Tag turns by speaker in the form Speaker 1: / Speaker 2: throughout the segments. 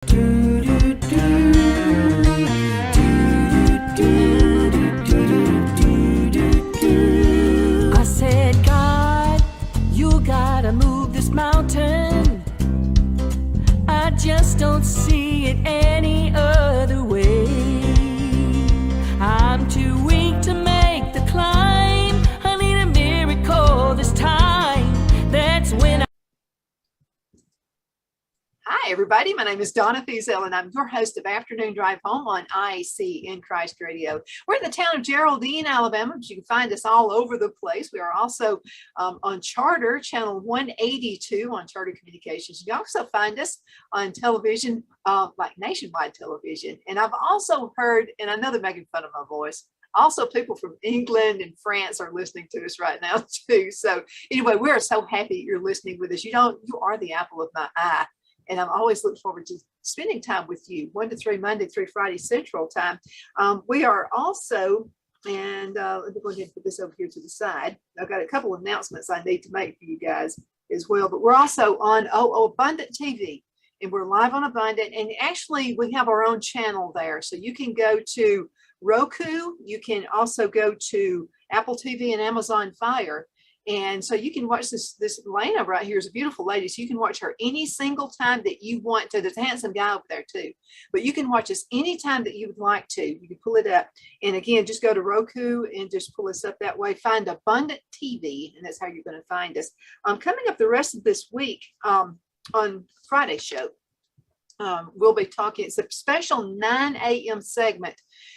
Speaker 1: I said, God, you gotta move this mountain. I just don't see it any other way. I'm too weak to make the climb. I need a miracle this time. That's when
Speaker 2: Hi, everybody. My name is Donna Fiesel, and I'm your host of Afternoon Drive Home on IAC in Christ Radio. We're in the town of Geraldine, Alabama, but you can find us all over the place. We are also on Charter, channel 182 on Charter Communications. You can also find us on television, like nationwide television. And I've also heard, and I know they're making fun of my voice, also people from England and France are listening to us right now too. So anyway, we're so happy you're listening with us. You are the apple of my eye. And I'm always looking forward to spending time with you, 1 to 3, Monday through Friday Central Time. We are also, and let me go ahead and put this over here to the side. I've got a couple of announcements I need to make for you guys as well. But we're also on Abundant TV, and we're live on Abundant. And actually, we have our own channel there. So you can go to Roku. You can also go to Apple TV and Amazon Fire. And so you can watch this Laina right here is a beautiful lady. So you can watch her any single time that you want to. There's a handsome guy over there too. But you can watch us anytime that you would like to. You can pull it up. And again, just go to Roku and just pull us up that way. Find Abundant TV, and that's how you're going to find us. Coming up the rest of this week on Friday's show, we'll be talking, it's a special 9 a.m. segment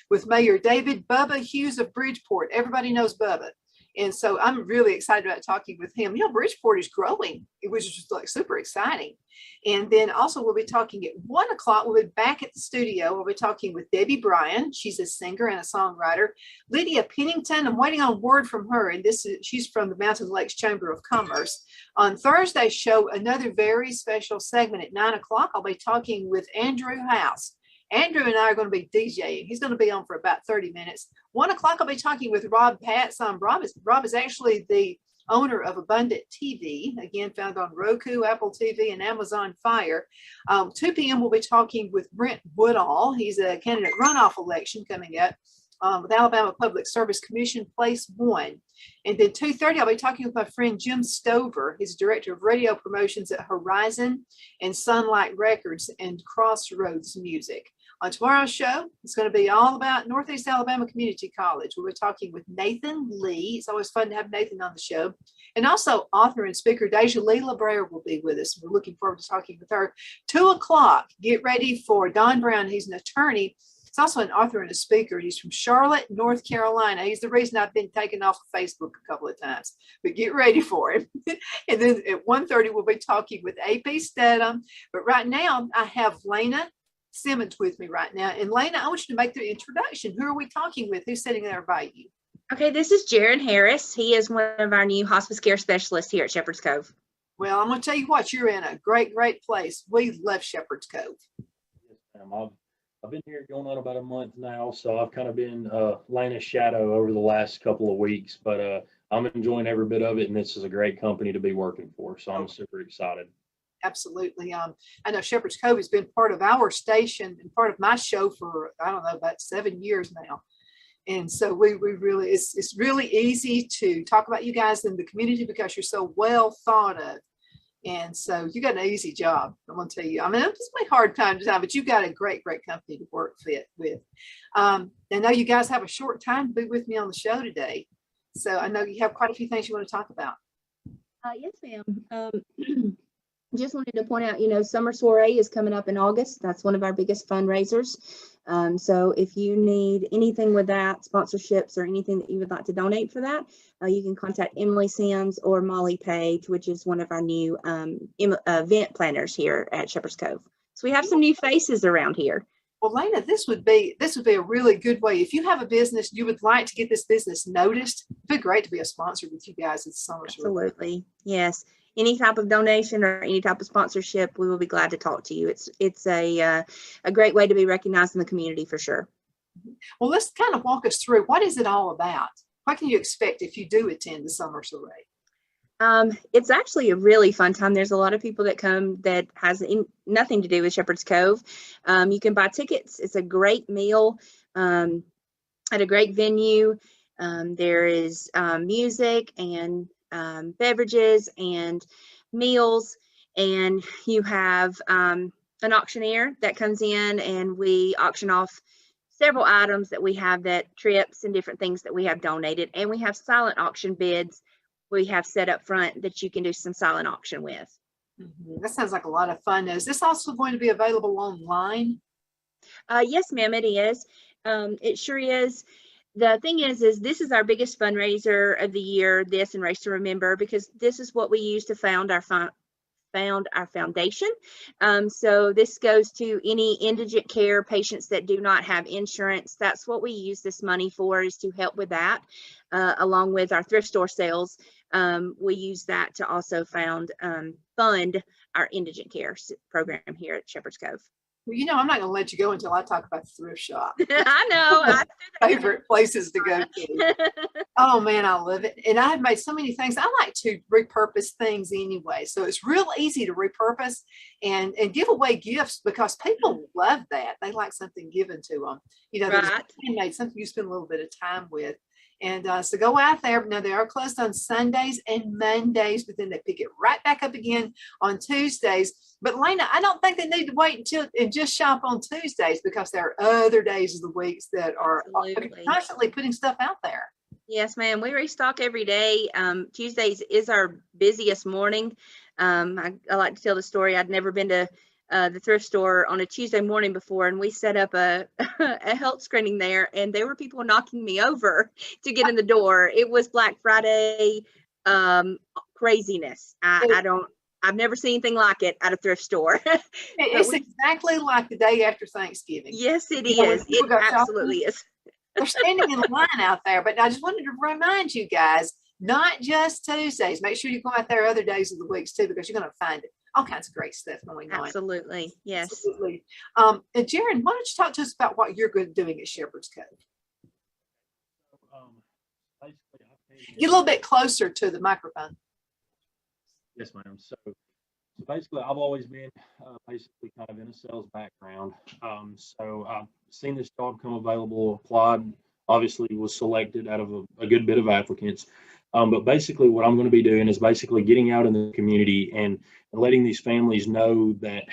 Speaker 2: with Mayor David Bubba Hughes of Bridgeport. Everybody knows Bubba. And so I'm really excited about talking with him. You know, Bridgeport is growing. It was just like super exciting. And then also we'll be talking at 1 o'clock. We'll be back at the studio. We'll be talking with Debbie Bryan. She's a singer and a songwriter. Lydia Pennington, I'm waiting on word from her. And she's from the Mountain Lakes Chamber of Commerce. On Thursday's show, another very special segment at 9 o'clock. I'll be talking with Andrew House. Andrew and I are going to be DJing. He's going to be on for about 30 minutes. 1 o'clock, I'll be talking with Rob Patz. Rob is actually the owner of Abundant TV, again, found on Roku, Apple TV, and Amazon Fire. 2 p.m., we'll be talking with Brent Woodall. He's a candidate runoff election coming up with Alabama Public Service Commission, Place 1. And then 2:30, I'll be talking with my friend Jim Stover. He's director of radio promotions at Horizon and Sunlight Records and Crossroads Music. On tomorrow's show, it's going to be all about Northeast Alabama Community College. We'll be talking with Nathan Lee. It's always fun to have Nathan on the show. And also author and speaker Deja Lee LeBrere will be with us. We're looking forward to talking with her. 2 o'clock, get ready for Don Brown. He's an attorney. He's also an author and a speaker. He's from Charlotte, North Carolina. He's the reason I've been taken off of Facebook a couple of times, but get ready for it. And then at 1:30, we'll be talking with AP Stedham. But right now, I have Laina Simmons with me right now. And Laina, I want you to make the introduction. Who are we talking with? Who's sitting there by you?
Speaker 3: Okay, this is Jerryn Harris. He is one of our new hospice care specialists here at Shepherd's Cove.
Speaker 2: Well, I'm going to tell you what, you're in a great, great place. We love Shepherd's Cove.
Speaker 4: Yes, ma'am. I've been here going on about a month now, so I've kind of been Laina's shadow over the last couple of weeks, but I'm enjoying every bit of it, and this is a great company to be working for, so I'm super excited.
Speaker 2: Absolutely. I know Shepherd's Cove has been part of our station and part of my show for, I don't know, about 7 years now. And so we really, it's really easy to talk about you guys in the community because you're so well thought of. And so you got an easy job, I'm going to tell you. I mean, it's my hard time to time, but you've got a great, great company to work with. I know you guys have a short time to be with me on the show today. So I know you have quite a few things you want to talk about.
Speaker 3: Yes, ma'am. Just wanted to point out, Summer Soiree is coming up in August. That's one of our biggest fundraisers. So if you need anything with that, sponsorships or anything that you would like to donate for that, you can contact Emily Sims or Molly Page, which is one of our new event planners here at Shepherd's Cove. So we have some new faces around here.
Speaker 2: Well, Laina, this would be a really good way. If you have a business, you would like to get this business noticed, it'd be great to be a sponsor with you guys at Summer Soiree.
Speaker 3: Absolutely. Yes. Any type of donation or any type of sponsorship, we will be glad to talk to you. It's a great way to be recognized in the community for sure.
Speaker 2: Well, let's kind of walk us through, what is it all about? What can you expect if you do attend the Summer Soiree?
Speaker 3: It's actually a really fun time. There's a lot of people that come that has nothing to do with Shepherd's Cove. You can buy tickets. It's a great meal at a great venue. There is music and beverages and meals, and you have an auctioneer that comes in, and we auction off several items that we have, that trips and different things that we have donated, and we have silent auction bids we have set up front that you can do some silent auction with.
Speaker 2: That sounds like a lot of fun. Is this also going to be available online?
Speaker 3: Yes, ma'am, it is. It sure is. The thing is this is our biggest fundraiser of the year, this and Race to Remember, because this is what we use to found our foundation. So this goes to any indigent care patients that do not have insurance. That's what we use this money for, is to help with that, along with our thrift store sales. We use that to also fund our indigent care program here at Shepherd's Cove.
Speaker 2: Well, I'm not going to let you go until I talk about the thrift shop.
Speaker 3: I know.
Speaker 2: Favorite places to go to. Oh man, I love it. And I've made so many things. I like to repurpose things anyway. So it's real easy to repurpose and give away gifts, because people love that. They like something given to them. There's
Speaker 3: Right.
Speaker 2: handmade, something you spend a little bit of time with. And so go out there. Now, they are closed on Sundays and Mondays, but then they pick it right back up again on Tuesdays. But Laina, I don't think they need to wait until and just shop on Tuesdays, because there are other days of the weeks that are
Speaker 3: Absolutely.
Speaker 2: constantly putting stuff out there.
Speaker 3: Yes, ma'am. We restock every day. Tuesdays is our busiest morning. I like to tell the story. I'd never been to the thrift store on a Tuesday morning before, and we set up a health screening there, and there were people knocking me over to get in the door. It was Black Friday craziness. I've never seen anything like it at a thrift store.
Speaker 2: It's exactly like the day after Thanksgiving.
Speaker 3: Yes, it is. It absolutely is.
Speaker 2: They're standing in line out there. But I just wanted to remind you guys, not just Tuesdays. Make sure you go out there other days of the weeks too, because you're going to find all kinds of great stuff going on.
Speaker 3: Absolutely. Yes.
Speaker 2: Absolutely. And Jerryn, why don't you talk to us about what you're doing at Shepherd's Cove? Get a little bit closer to the microphone.
Speaker 4: Yes, ma'am. So basically, I've always been basically kind of in a sales background. So I've seen this job come available, applied, obviously was selected out of a good bit of applicants. But basically what I'm going to be doing is basically getting out in the community and letting these families know that,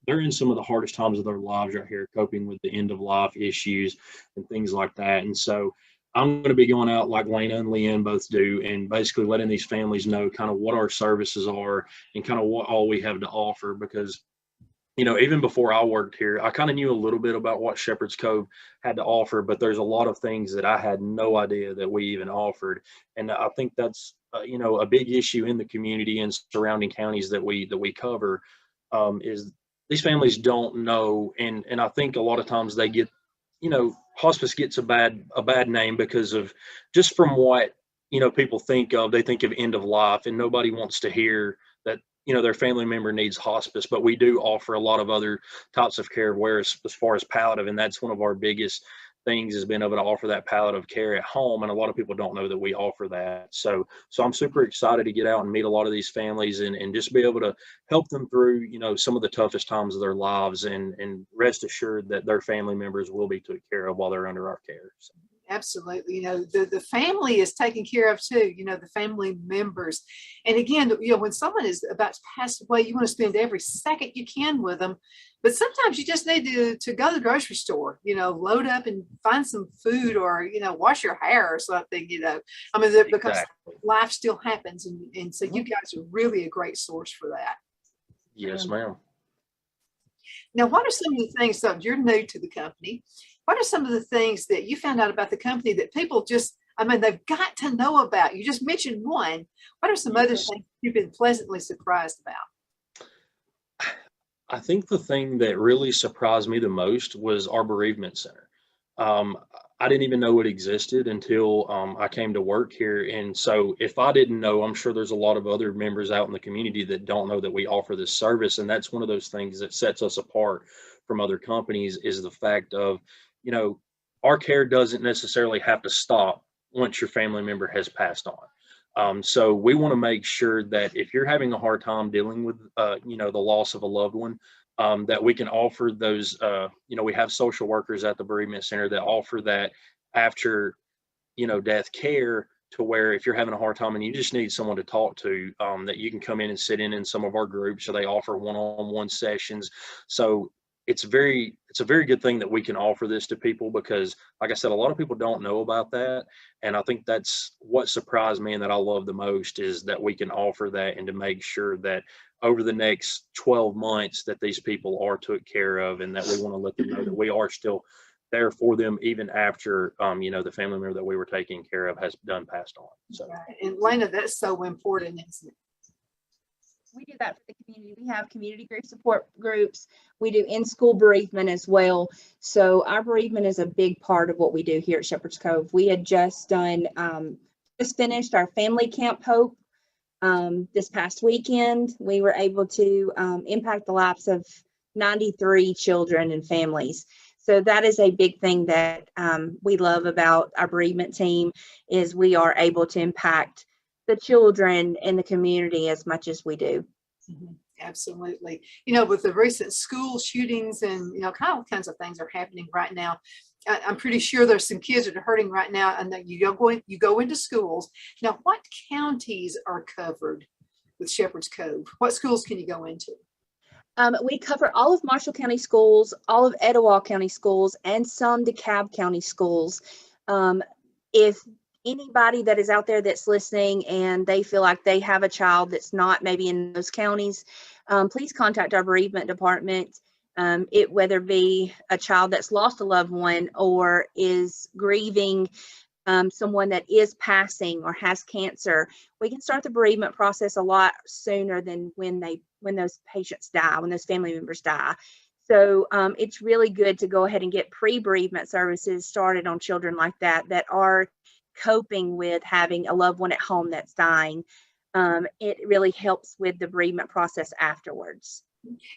Speaker 4: they're in some of the hardest times of their lives right here, coping with the end of life issues and things like that. And so I'm going to be going out like Laina and Leanne both do, and basically letting these families know kind of what our services are and kind of what all we have to offer. Because, even before I worked here, I kind of knew a little bit about what Shepherd's Cove had to offer, but there's a lot of things that I had no idea that we even offered. And I think that's, a big issue in the community and surrounding counties that we cover, is these families don't know. And I think a lot of times they get, hospice gets a bad name because of just from what, people think of. They think of end of life, and nobody wants to hear that, their family member needs hospice. But we do offer a lot of other types of care, whereas as far as palliative, and that's one of our biggest things, is being able to offer that palliative care at home. And a lot of people don't know that we offer that. So I'm super excited to get out and meet a lot of these families and just be able to help them through, some of the toughest times of their lives, and rest assured that their family members will be taken care of while they're under our care. So.
Speaker 2: Absolutely. The family is taken care of too, the family members. And again, when someone is about to pass away, you want to spend every second you can with them. But sometimes you just need to go to the grocery store, load up and find some food, or, wash your hair or something, because
Speaker 4: Exactly.
Speaker 2: life still happens. And so you guys are really a great source for that.
Speaker 4: Yes, ma'am.
Speaker 2: Now, what are some of the things, so you're new to the company, what are some of the things that you found out about the company that people they've got to know about? You just mentioned one. What are some other things you've been pleasantly surprised about?
Speaker 4: I think the thing that really surprised me the most was our bereavement center. I didn't even know it existed until I came to work here. And so if I didn't know, I'm sure there's a lot of other members out in the community that don't know that we offer this service. And that's one of those things that sets us apart from other companies, is the fact of, our care doesn't necessarily have to stop once your family member has passed on. So we want to make sure that if you're having a hard time dealing with, the loss of a loved one, that we can offer those, we have social workers at the bereavement center that offer that after, death care, to where if you're having a hard time and you just need someone to talk to, that you can come in and sit in some of our groups. So they offer one-on-one sessions. So it's a very good thing that we can offer this to people, because like I said, a lot of people don't know about that. And I think that's what surprised me and that I love the most, is that we can offer that, and to make sure that over the next 12 months that these people are took care of, and that we want to let them know that we are still there for them, even after, the family member that we were taking care of has passed on. So,
Speaker 2: And Laina, that's so important, isn't it?
Speaker 3: We do that for the community. We have community grief support groups. We do in-school bereavement as well. So our bereavement is a big part of what we do here at Shepherd's Cove. We had just finished our family camp Hope this past weekend. We were able to impact the lives of 93 children and families. So that is a big thing that we love about our bereavement team, is we are able to impact the children in the community as much as we do.
Speaker 2: Absolutely. With the recent school shootings and, all kinds of things are happening right now. I'm pretty sure there's some kids that are hurting right now, and that you go into schools. Now, what counties are covered with Shepherd's Cove? What schools can you go into?
Speaker 3: We cover all of Marshall County schools, all of Etowah County schools, and some DeKalb County schools. If anybody that is out there that's listening and they feel like they have a child that's not maybe in those counties, please contact our bereavement department. Whether it be a child that's lost a loved one or is grieving someone that is passing or has cancer, we can start the bereavement process a lot sooner than when those patients die, when those family members die. So it's really good to go ahead and get pre-bereavement services started on children like that are coping with having a loved one at home that's dying. It really helps with the bereavement process afterwards.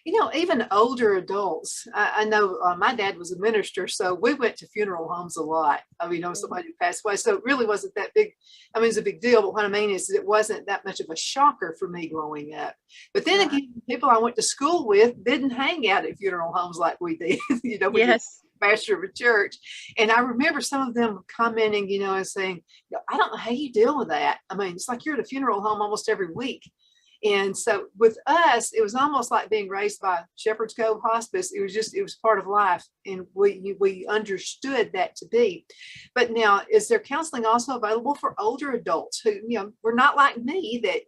Speaker 2: Even older adults. I know my dad was a minister, so we went to funeral homes a lot. Somebody passed away, so it really wasn't that big. It's a big deal, but what I mean is it wasn't that much of a shocker for me growing up. But then again, people I went to school with didn't hang out at funeral homes like we did.
Speaker 3: Yes.
Speaker 2: Pastor of a church, and I remember some of them commenting, and saying, "I don't know how you deal with that. It's like you're at a funeral home almost every week." And so with us, it was almost like being raised by Shepherd's Cove Hospice. It was part of life, and we understood that to be. But now, is there counseling also available for older adults who were not like me, that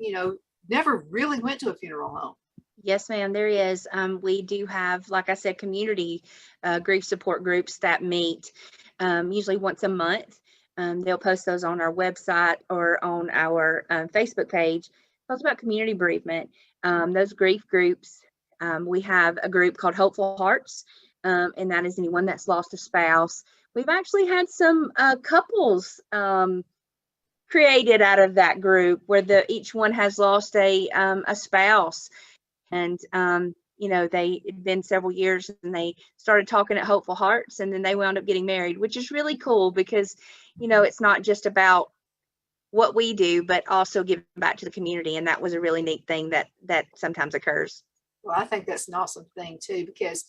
Speaker 2: never really went to a funeral home?
Speaker 3: Yes, ma'am, there is. We do have, like I said, community grief support groups that meet usually once a month. They'll post those on our website or on our Facebook page. Talks about community bereavement. Those grief groups, we have a group called Hopeful Hearts, and that is anyone that's lost a spouse. We've actually had some couples created out of that group, where each one has lost a spouse. And, it'd been several years, and they started talking at Hopeful Hearts, and then they wound up getting married, which is really cool, because, it's not just about what we do, but also giving back to the community. And that was a really neat thing that sometimes occurs.
Speaker 2: Well, I think that's an awesome thing too, because,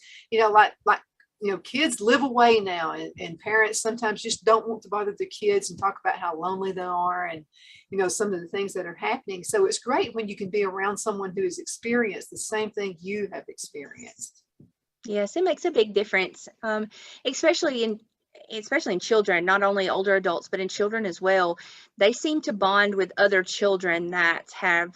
Speaker 2: kids live away now, and parents sometimes just don't want to bother their kids and talk about how lonely they are, and, some of the things that are happening. So it's great when you can be around someone who has experienced the same thing you have experienced.
Speaker 3: Yes, it makes a big difference, especially in children, not only older adults, but in children as well. They seem to bond with other children that have,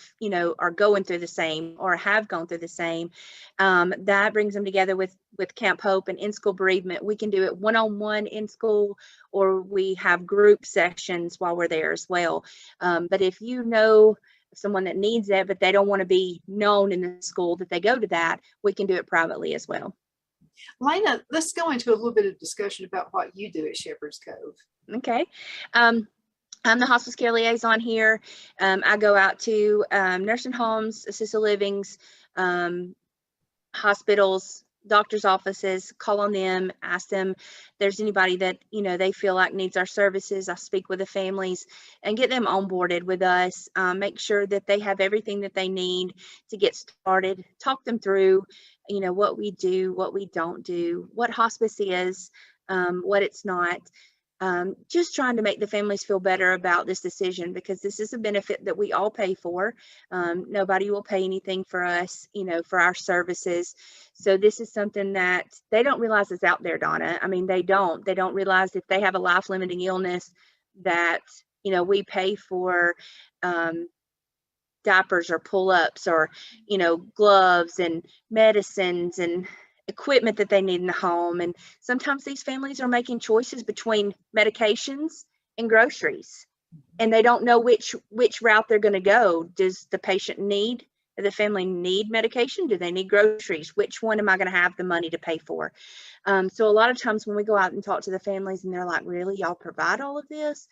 Speaker 3: are going through the same or have gone through the same. That brings them together with Camp Hope and in-school bereavement. We can do it one-on-one in school, or we have group sessions while we're there as well. But if you know someone that needs it, but they don't want to be known in the school that they go to that, we can do it privately as well.
Speaker 2: Laina, let's go into a little bit of discussion about what you do at Shepherd's Cove.
Speaker 3: Okay. I'm the hospice care liaison here. I go out to nursing homes, assisted livings, hospitals, doctor's offices, call on them, ask them if there's anybody that, they feel like needs our services. I speak with the families and get them onboarded with us, make sure that they have everything that they need to get started, talk them through, what we do, what we don't do, what hospice is, what it's not. Just trying to make the families feel better about this decision, because this is a benefit that we all pay for. Nobody will pay anything for us, for our services. So this is something that they don't realize is out there, Donna. I mean, they don't realize if they have a life-limiting illness that, we pay for diapers or pull-ups or, gloves and medicines and equipment that they need in the home. And sometimes these families are making choices between medications and groceries, and they don't know which route they're going to go. Does the patient need, the family need medication? Do they need groceries? Which one am I going to have the money to pay for? So a lot of times when we go out and talk to the families and they're like, really, y'all provide all of this?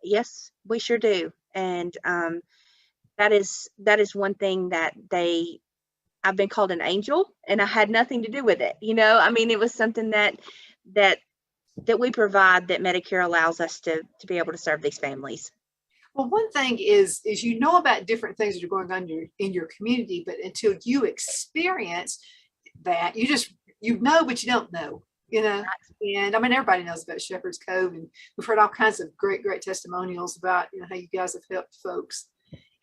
Speaker 3: Yes, we sure do. And that is one thing that I've been called an angel, and I had nothing to do with it. I mean, it was something that we provide, that Medicare allows us to be able to serve these families.
Speaker 2: Well, one thing is about different things that are going on in your community, but until you experience that, you know, but you don't know, And I mean, everybody knows about Shepherd's Cove, and we've heard all kinds of great testimonials about, how you guys have helped folks.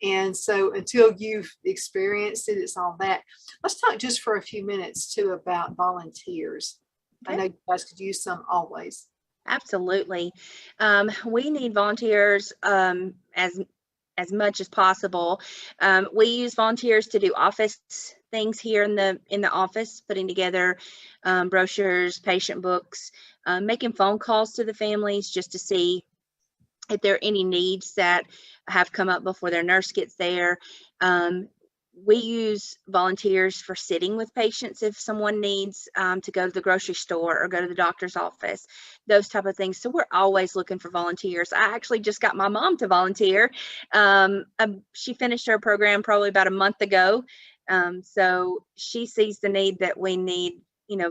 Speaker 2: And so until you've experienced it, it's all that. Let's talk just for a few minutes too about volunteers. Okay. I know you guys could use some always.
Speaker 3: Absolutely. We need volunteers as much as possible. We use volunteers to do office things here in the office, putting together brochures, patient books, making phone calls to the families just to see if there are any needs that have come up before their nurse gets there. We use volunteers for sitting with patients if someone needs to go to the grocery store or go to the doctor's office, those type of things. So we're always looking for volunteers. I actually just got my mom to volunteer. She finished her program probably about a month ago. So she sees the need that we need,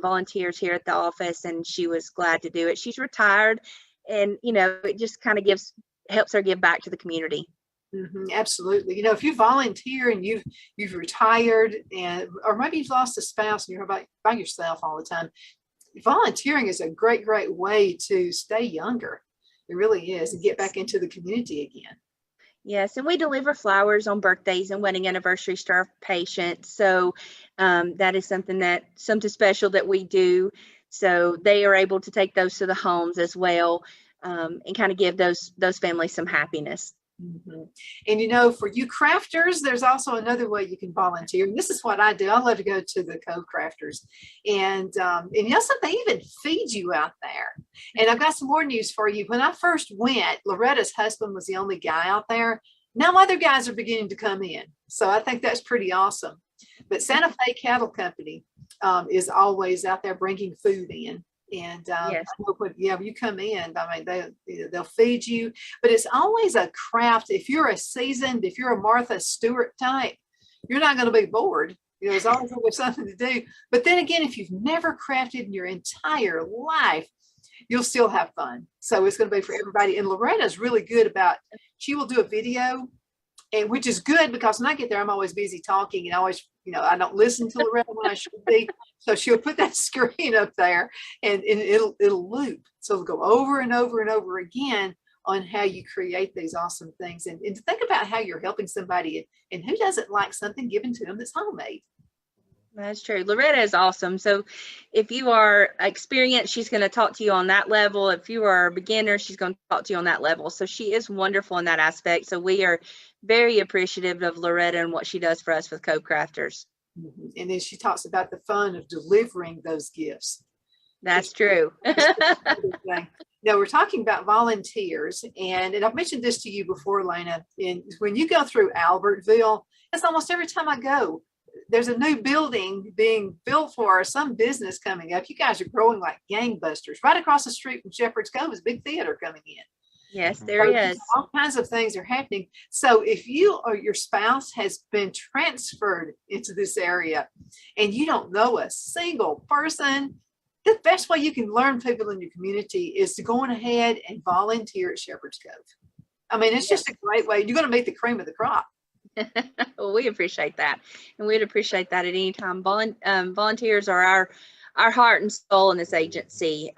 Speaker 3: volunteers here at the office, and she was glad to do it. She's retired, and, it just kind of helps her give back to the community.
Speaker 2: Mm-hmm, absolutely. If you volunteer and you've retired, or maybe you've lost a spouse and you're by yourself all the time, volunteering is a great way to stay younger. It really is, and get back into the community again.
Speaker 3: Yes, and we deliver flowers on birthdays and wedding anniversaries to our patients. So that is something special that we do. So they are able to take those to the homes as well, and kind of give those families some happiness.
Speaker 2: Mm-hmm. And for you crafters, there's also another way you can volunteer. And this is what I do. I love to go to the Cove crafters, and something, they even feed you out there. And I've got some more news for you. When I first went, Loretta's husband was the only guy out there. Now other guys are beginning to come in, so I think that's pretty awesome. But Santa Fe Cattle Company is always out there bringing food in. And
Speaker 3: yes.
Speaker 2: when you come in, I mean, they'll feed you, but it's always a craft. If you're a Martha Stewart type, you're not going to be bored. There's always something to do. But then again, if you've never crafted in your entire life, you'll still have fun. So it's going to be for everybody. And Loretta's really good about, she will do a video, and which is good, because when I get there, I'm always busy talking, and I don't listen to Loretta when I should be. So she'll put that screen up there, and it'll loop. So it'll go over and over and over again on how you create these awesome things, and to think about how you're helping somebody, and who doesn't like something given to them that's homemade.
Speaker 3: That's true. Loretta is awesome. So if you are experienced, she's going to talk to you on that level. If you are a beginner, she's going to talk to you on that level. So she is wonderful in that aspect. So we are very appreciative of Loretta and what she does for us with Cove Crafters.
Speaker 2: Mm-hmm. And then she talks about the fun of delivering those gifts.
Speaker 3: That's true.
Speaker 2: Now we're talking about volunteers, and I've mentioned this to you before, Laina. And when you go through Albertville, that's almost every time I go. There's a new building being built for some business coming up. You guys are growing like gangbusters. Right across the street from Shepherd's Cove is a big theater coming in.
Speaker 5: Yes,
Speaker 4: Mhm.
Speaker 5: there
Speaker 2: So
Speaker 5: is.
Speaker 2: all kinds of things are happening. So if you or your spouse has been transferred into this area and you don't know a single person, the best way you can learn people in your community is to go on ahead and volunteer at Shepherd's Cove. I mean, it's just a great way. You're going to meet the cream of the crop.
Speaker 5: Well, we appreciate that, and we'd appreciate that at any time. Volunteers are our heart and soul in this agency.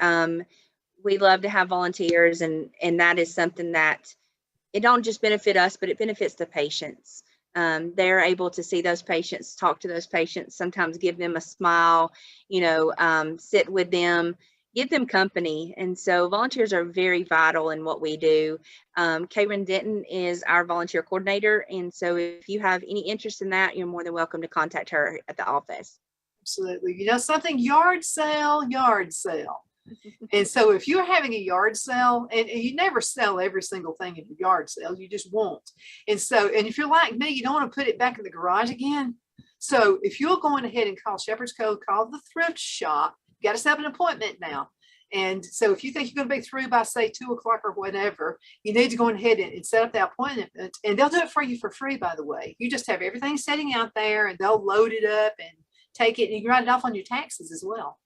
Speaker 5: We love to have volunteers, and that is something that it don't just benefit us, but it benefits the patients. They're able to see those patients, talk to those patients, sometimes give them a smile, sit with them, give them company. And so volunteers are very vital in what we do. Karen Denton is our volunteer coordinator. And so if you have any interest in that, you're more than welcome to contact her at the office.
Speaker 2: Absolutely. You know something? Yard sale, yard sale. And so if you're having a yard sale, and you never sell every single thing in your yard sale, you just won't. And so, and if you're like me, you don't want to put it back in the garage again. So if you're going ahead and call Shepherd's Cove, call the thrift shop, you got to set up an appointment now. And so if you think you're going to be through by say 2 o'clock or whatever, you need to go ahead and set up that appointment, and they'll do it for you for free, by the way. You just have everything sitting out there and they'll load it up and take it, and you can write it off on your taxes as well.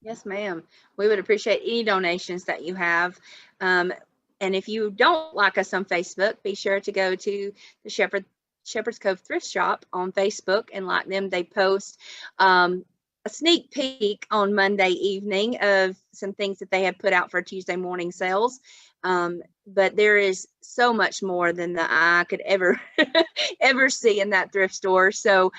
Speaker 5: Yes, ma'am. We would appreciate any donations that you have. And if you don't like us on Facebook, be sure to go to the Shepherd's Cove Thrift Shop on Facebook and like them. They post a sneak peek on Monday evening of some things that they have put out for Tuesday morning sales. But there is so much more than the eye could ever ever see in that thrift store. So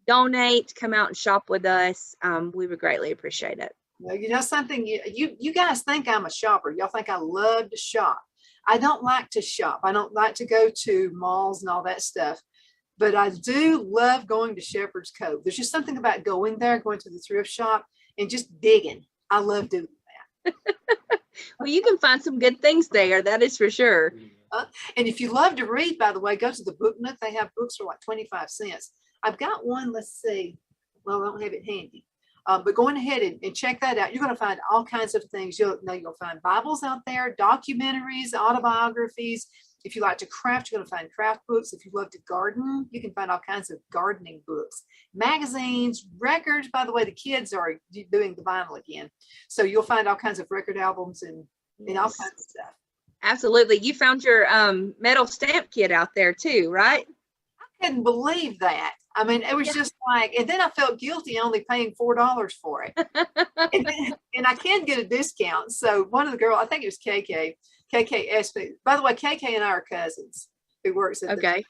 Speaker 5: donate, come out and shop with us. We would greatly appreciate it.
Speaker 2: Well, you know something, you guys think I'm a shopper. Y'all think I love to shop. I don't like to shop. I don't like to go to malls and all that stuff, but I do love going to Shepherd's Cove. There's just something about going there, going to the thrift shop and just digging. I love doing that.
Speaker 5: Well, you can find some good things there. That is for sure.
Speaker 2: And if you love to read, by the way, go to the Book Nook. They have books for like 25 cents. I've got one, let's see. Well, I don't have it handy. But going ahead and check that out. You're going to find all kinds of things. You'll find Bibles out there, documentaries, autobiographies. If you like to craft, you're going to find craft books. If you love to garden, you can find all kinds of gardening books, magazines, records. By the way, the kids are doing the vinyl again. So you'll find all kinds of record albums and all kinds of stuff.
Speaker 5: Absolutely. You found your metal stamp kit out there too, right?
Speaker 2: I couldn't believe that. I mean, it was just like, and then I felt guilty only paying $4 for it. and I can get a discount. So one of the girls, I think it was KK asked me, by the way, KK and I are cousins who works at
Speaker 5: Okay.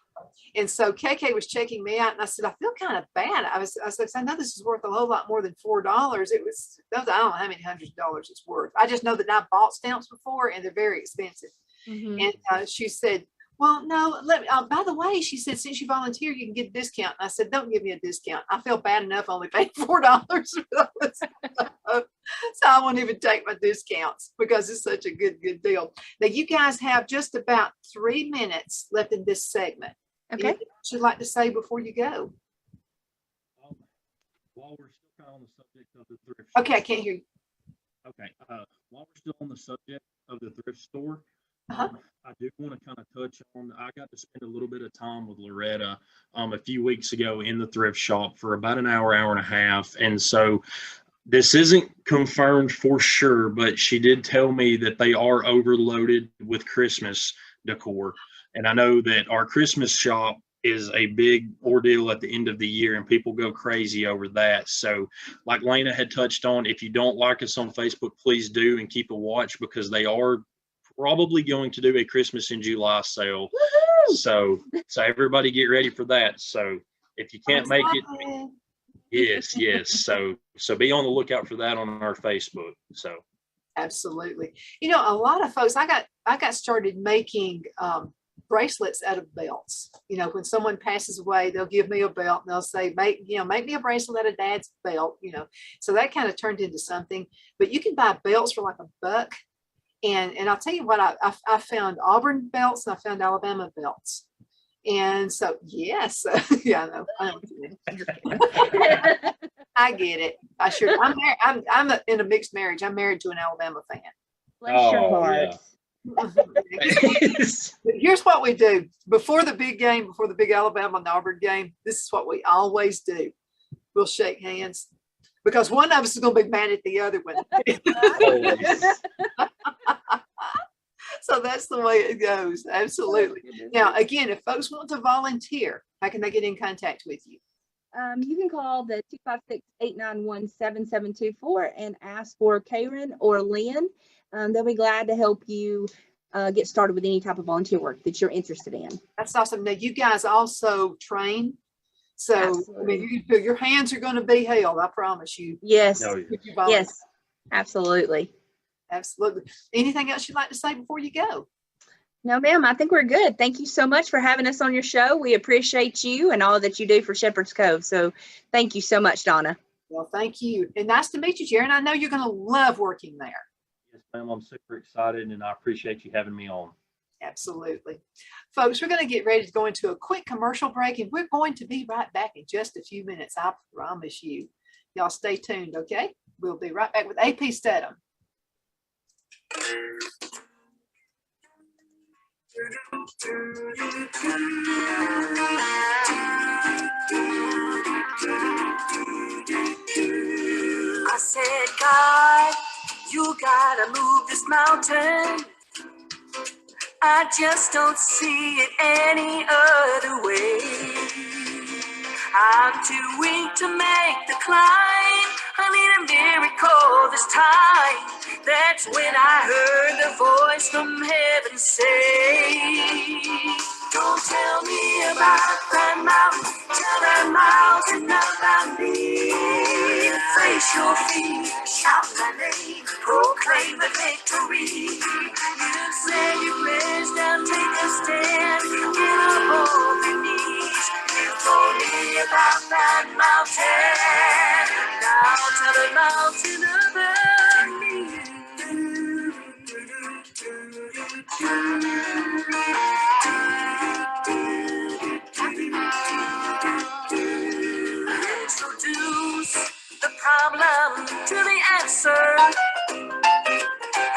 Speaker 2: and so KK was checking me out and I said, I feel kind of bad. I said, I know this is worth a whole lot more than $4. It was, I don't know how many hundreds of dollars it's worth. I just know that I bought stamps before and they're very expensive.
Speaker 5: Mhm.
Speaker 2: And she said, well, no, by the way, she said, since you volunteer, you can get a discount. And I said, don't give me a discount. I feel bad enough only paying $4 for those. So I won't even take my discounts because it's such a good deal. Now, you guys have just about 3 minutes left in this segment.
Speaker 5: Okay.
Speaker 2: Anything else you'd like to say before you go?
Speaker 4: While we're still kind of on the subject of the thrift
Speaker 2: Okay, I can't hear you.
Speaker 4: Okay. While we're still on the subject of the thrift store,
Speaker 2: Uh-huh.
Speaker 4: I do want to kind of touch on, I got to spend a little bit of time with Loretta a few weeks ago in the thrift shop for about an hour and a half. And so this isn't confirmed for sure, but she did tell me that they are overloaded with Christmas decor. And I know that our Christmas shop is a big ordeal at the end of the year and people go crazy over that. So like Laina had touched on, if you don't like us on Facebook, please do and keep a watch because they are probably going to do a Christmas in July sale. So everybody get ready for that. So if you can't make it, yes. So be on the lookout for that on our Facebook. So
Speaker 2: Absolutely. You know, a lot of folks, I got started making bracelets out of belts. You know, when someone passes away, they'll give me a belt and they'll say, make me a bracelet out of Dad's belt, So that kind of turned into something. But you can buy belts for like $1. And I'll tell you what, I found Auburn belts and I found Alabama belts. And so, yes, yeah, I know what you mean. I get it. I sure. I'm in a mixed marriage. I'm married to an Alabama fan.
Speaker 5: Bless your
Speaker 4: Oh,
Speaker 5: heart.
Speaker 4: yeah.
Speaker 2: Here's what we do before the big game, before the big Alabama and Auburn game. This is what we always do. We'll shake hands because one of us is going to be mad at the other one. So that's the way it goes. Absolutely. Now, again, if folks want to volunteer, how can they get in contact with you?
Speaker 3: You can call the 256-891-7724 and ask for Karen or Lynn. They'll be glad to help you get started with any type of volunteer work that you're interested in.
Speaker 2: That's awesome. Now, you guys also train. So,
Speaker 3: Absolutely.
Speaker 2: I mean, your hands are going to be held. I promise you.
Speaker 3: Yes.
Speaker 4: Oh, yeah.
Speaker 2: If you volunteer.
Speaker 3: Yes. Absolutely.
Speaker 2: Absolutely. Anything else you'd like to say before you go?
Speaker 5: No, ma'am, I think we're good. Thank you so much for having us on your show. We appreciate you and all that you do for Shepherd's Cove. So thank you so much, Donna.
Speaker 2: Well, thank you. And nice to meet you, Jerryn. I know you're going to love working there.
Speaker 4: Yes, ma'am. I'm super excited and I appreciate you having me on.
Speaker 2: Absolutely. Folks, we're going to get ready to go into a quick commercial break and we're going to be right back in just a few minutes. I promise you. Y'all stay tuned, okay? We'll be right back with AP Stedham.
Speaker 1: I said, God, you gotta move this mountain. I just don't see it any other way. I'm too weak to make the climb. I need a miracle this time. That's when I heard the voice from heaven say, don't tell me about that mountain, tell that mountain about me. Face your feet, shout my name, proclaim the victory. You say your prayers, now take a stand, get up on your knees. You told me about that mountain, now tell the mountain about me. Introduce the problem to the answer,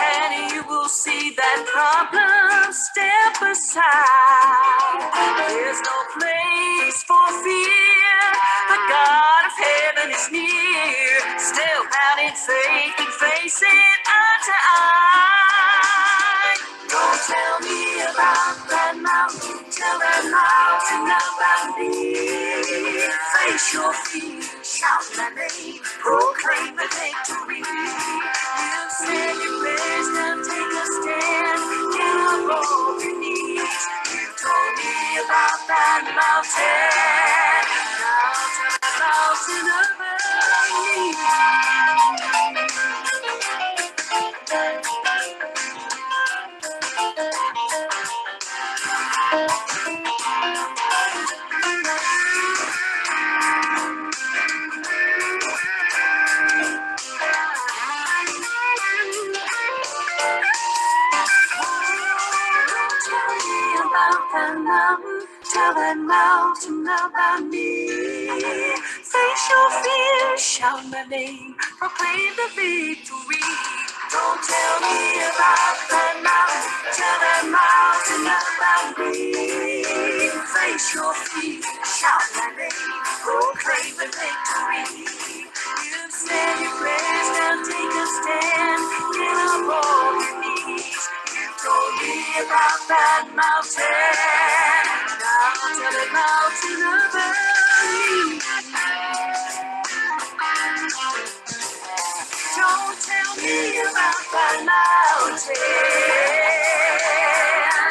Speaker 1: and you will see that problem step aside. There's no place for fear, the God of heaven is near. Step out in faith and face it eye to eye. Don't tell me about that mountain, tell that mountain about me. Face your fear, shout my name, proclaim the victory. You said your prayers, now take a stand, get up on your knees. You told me about that mountain, now tell the mountain about me. Tell that mountain about me. Face your fear, shout my name, proclaim the victory. Don't tell me about that mountain, tell that mountain about me. Face your fear, shout my name, proclaim the victory. You said your prayers, now take a stand, get up on your knees. You told me about that mountain.